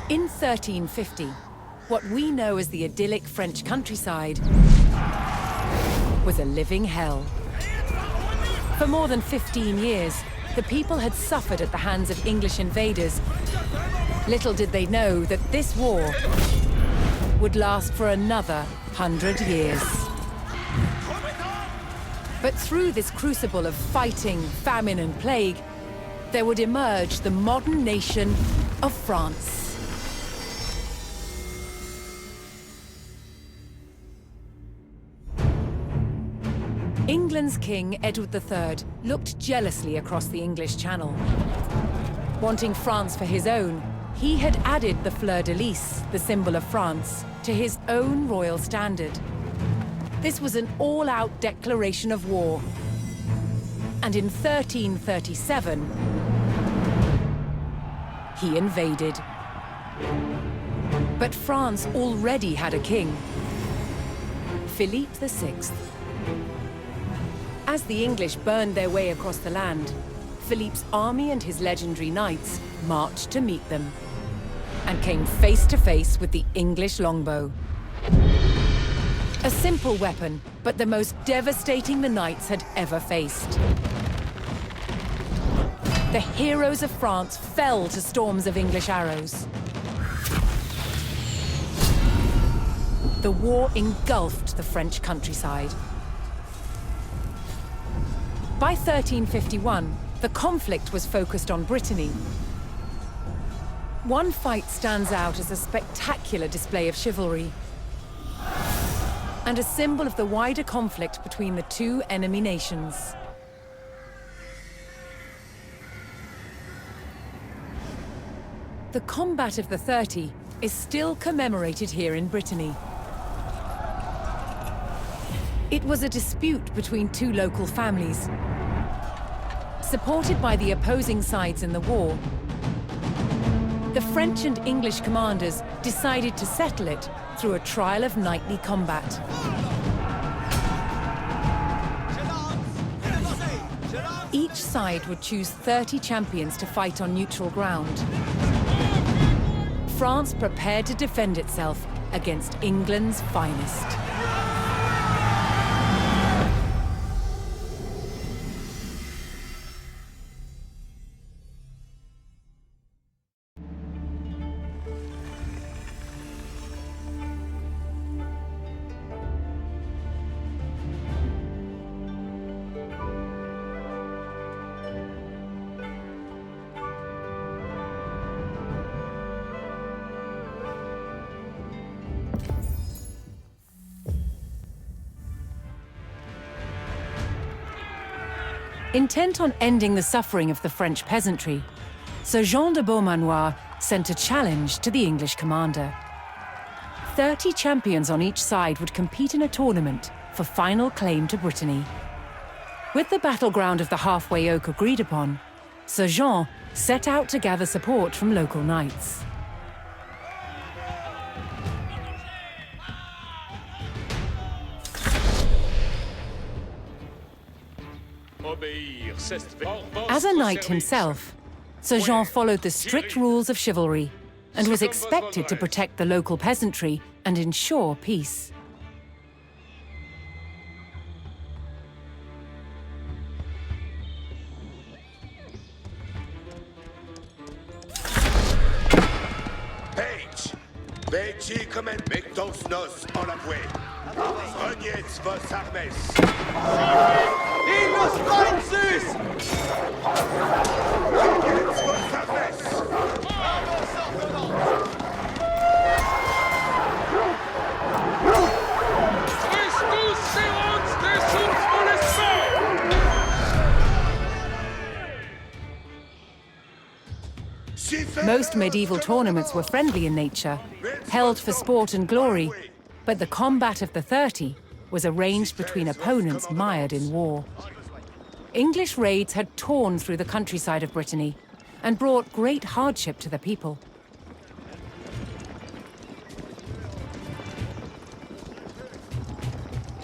In 1350, what we know as the idyllic French countryside was a living hell. For more than 15 years, the people had suffered at the hands of English invaders. Little did they know that this war would last for another 100 years. But through this crucible of fighting, famine, and plague, there would emerge the modern nation of France. England's King, Edward III, looked jealously across the English Channel. Wanting France for his own, he had added the fleur-de-lis, the symbol of France, to his own royal standard. This was an all-out declaration of war. And in 1337, he invaded. But France already had a king, Philippe VI. As the English burned their way across the land, Philippe's army and his legendary knights marched to meet them and came face to face with the English longbow. A simple weapon, but the most devastating the knights had ever faced. The heroes of France fell to storms of English arrows. The war engulfed the French countryside. By 1351, the conflict was focused on Brittany. One fight stands out as a spectacular display of chivalry and a symbol of the wider conflict between the two enemy nations. The Combat of the 30 is still commemorated here in Brittany. It was a dispute between two local families. Supported by the opposing sides in the war, the French and English commanders decided to settle it through a trial of knightly combat. Each side would choose 30 champions to fight on neutral ground. France prepared to defend itself against England's finest. Intent on ending the suffering of the French peasantry, Sir Jean de Beaumanoir sent a challenge to the English commander. 30 champions on each side would compete in a tournament for final claim to Brittany. With the battleground of the halfway oak agreed upon, Sir Jean set out to gather support from local knights. As a knight himself, Sir Jean followed the strict rules of chivalry and was expected to protect the local peasantry and ensure peace. Page, veci come mettos nos en la voie. Reniez vos armes. Illos Francis! Reniez vos armes. Most medieval tournaments were friendly in nature, held for sport and glory, but the Combat of the 30 was arranged between opponents mired in war. English raids had torn through the countryside of Brittany and brought great hardship to the people.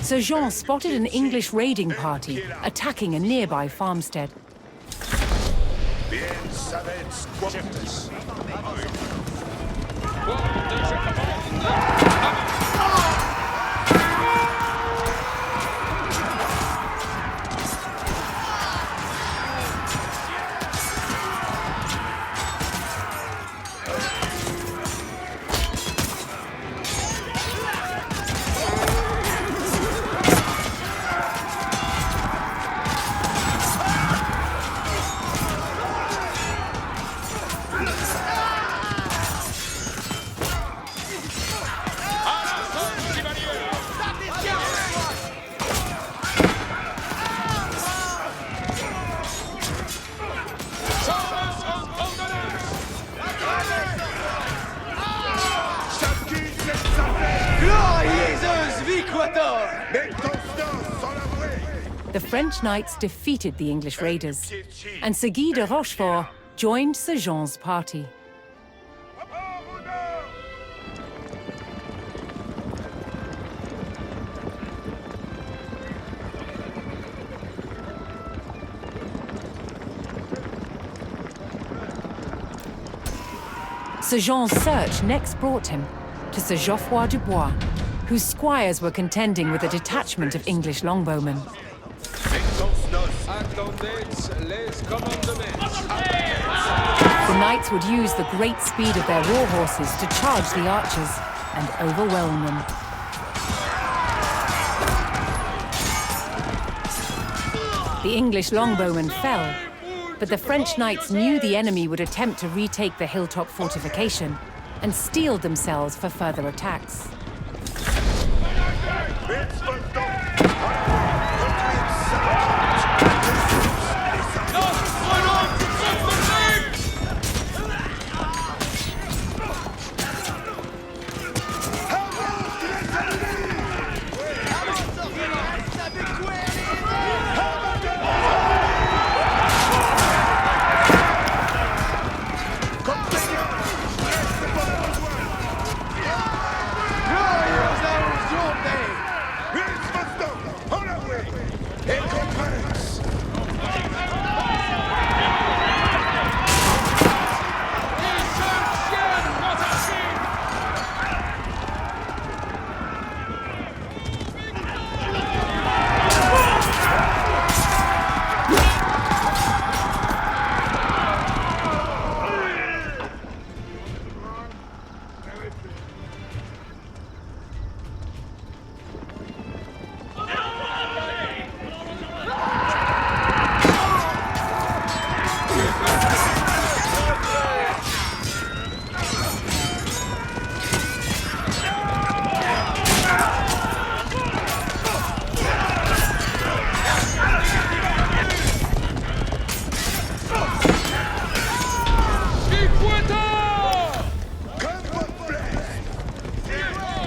Sir Jean spotted an English raiding party attacking a nearby farmstead. The French knights defeated the English raiders, and Guy de Rochefort joined Sir Jean's party. Sir Jean's search next brought him to Sir Geoffroy du Bois, whose squires were contending with a detachment of English longbowmen. The knights would use the great speed of their war horses to charge the archers and overwhelm them. The English longbowmen fell, but the French knights knew the enemy would attempt to retake the hilltop fortification and steeled themselves for further attacks.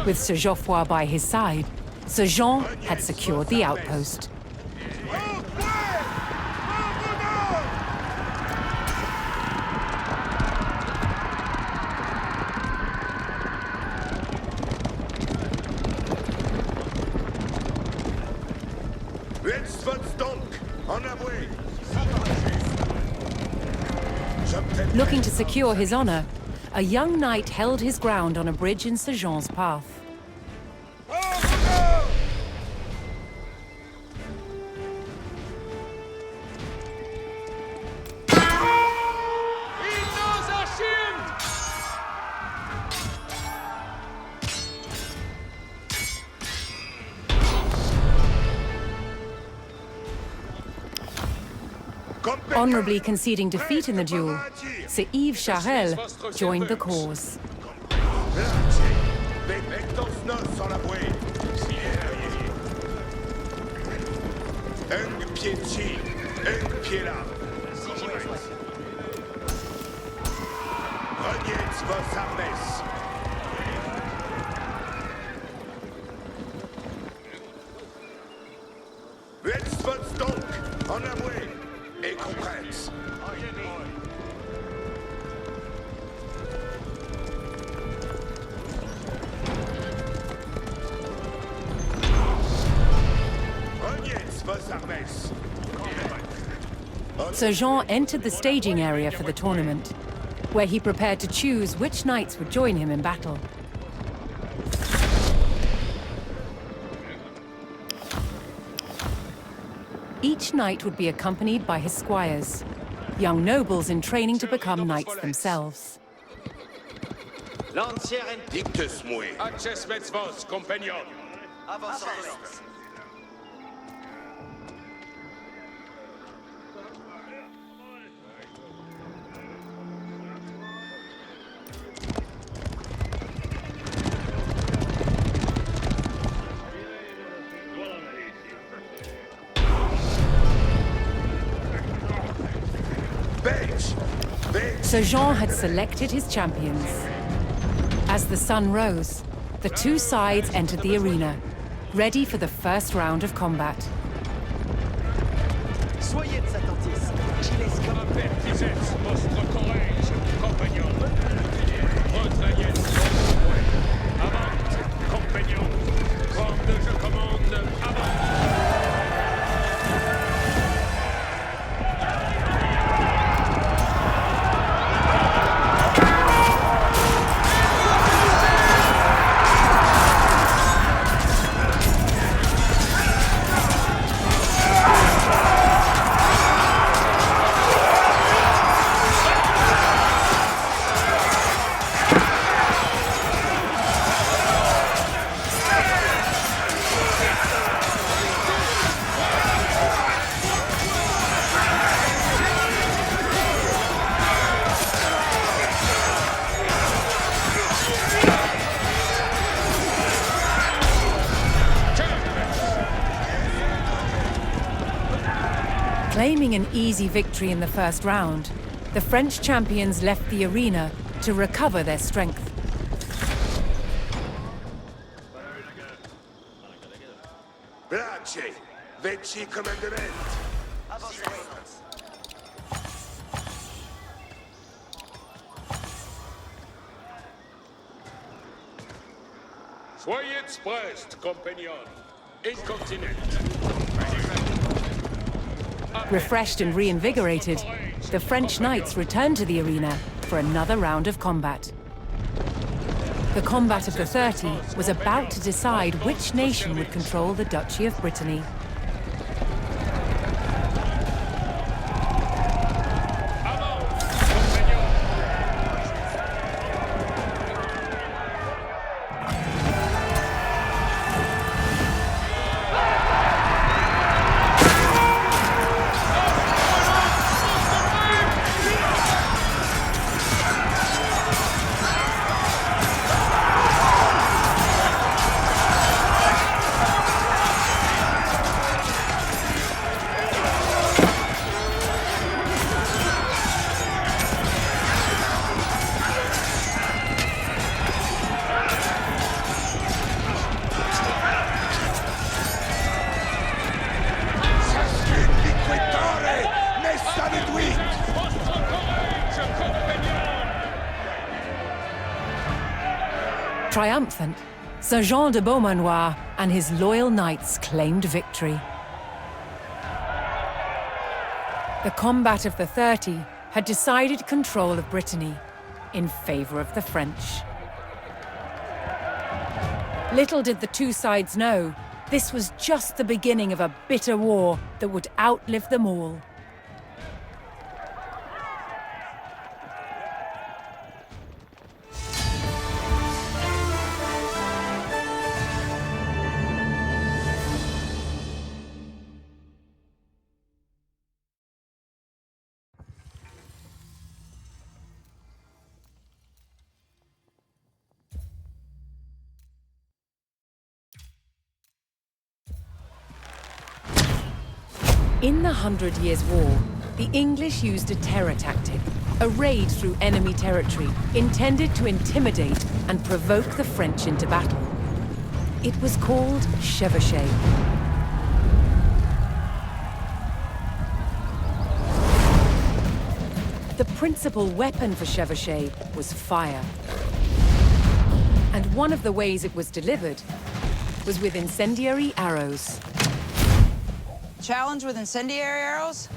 With Sir Geoffroy by his side, Sir Jean had secured the outpost. Looking to secure his honor, a young knight held his ground on a bridge in Sir Jean's path. Honorably conceding defeat in the duel, Sir Yves Charel joined the cause. Sir Jean entered the staging area for the tournament. where he prepared to choose which knights would join him in battle. Each knight would be accompanied by his squires, young nobles in training to become knights themselves. Dictus mui. Acces vos, compagnon. Sir Jean had selected his champions. As the sun rose, the two sides entered the arena, ready for the first round of combat. Soyez attentifs. Giles comme Avertissez votre courage, compagnon. Retrayez avant, compagnon. Quand je commande, avant. Claiming an easy victory in the first round, the French champions left the arena to recover their strength. Place, veci commandement. Soyez prest, compagnon. Incontinent. Refreshed and reinvigorated, the French knights returned to the arena for another round of combat. The combat of the 30 was about to decide which nation would control the Duchy of Brittany. Triumphant, Sir Jean de Beaumanoir and his loyal knights claimed victory. The combat of the 30 had decided control of Brittany in favor of the French. Little did the two sides know, this was just the beginning of a bitter war that would outlive them all. In the 100 Years' War, the English used a terror tactic, a raid through enemy territory, intended to intimidate and provoke the French into battle. It was called chevauchée. The principal weapon for chevauchée was fire. And one of the ways it was delivered was with incendiary arrows. Challenge with incendiary arrows?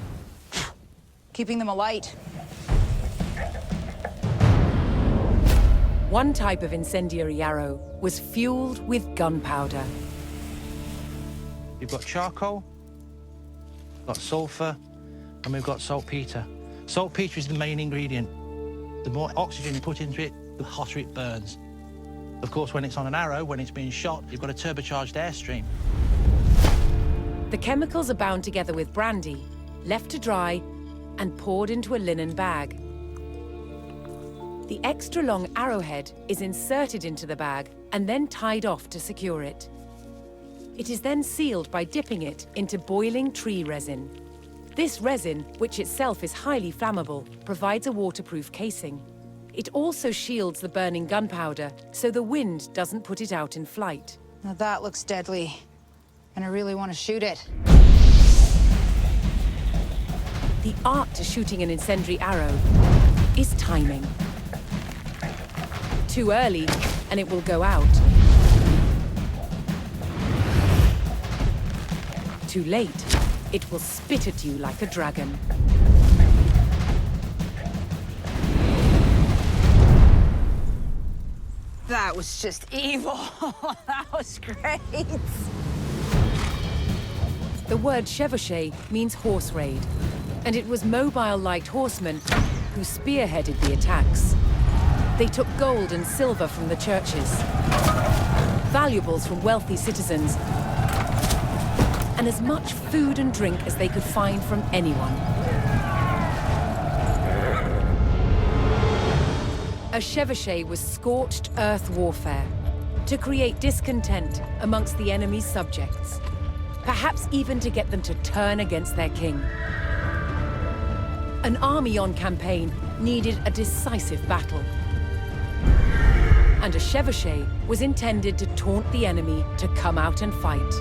Keeping them alight. One type of incendiary arrow was fueled with gunpowder. You've got charcoal, got sulfur, and we've got saltpeter. Saltpeter is the main ingredient. The more oxygen you put into it, the hotter it burns. Of course, when it's on an arrow, when it's being shot, you've got a turbocharged airstream. The chemicals are bound together with brandy, left to dry, and poured into a linen bag. The extra long arrowhead is inserted into the bag and then tied off to secure it. It is then sealed by dipping it into boiling tree resin. This resin, which itself is highly flammable, provides a waterproof casing. It also shields the burning gunpowder so the wind doesn't put it out in flight. Now that looks deadly, and I really want to shoot it. The art to shooting an incendiary arrow is timing. Too early, and it will go out. Too late, it will spit at you like a dragon. That was just evil. That was great. The word chevauché means horse raid, and it was mobile light horsemen who spearheaded the attacks. They took gold and silver from the churches, valuables from wealthy citizens, and as much food and drink as they could find from anyone. A chevauché was scorched earth warfare to create discontent amongst the enemy's subjects, perhaps even to get them to turn against their king. An army on campaign needed a decisive battle, and a chevauché was intended to taunt the enemy to come out and fight.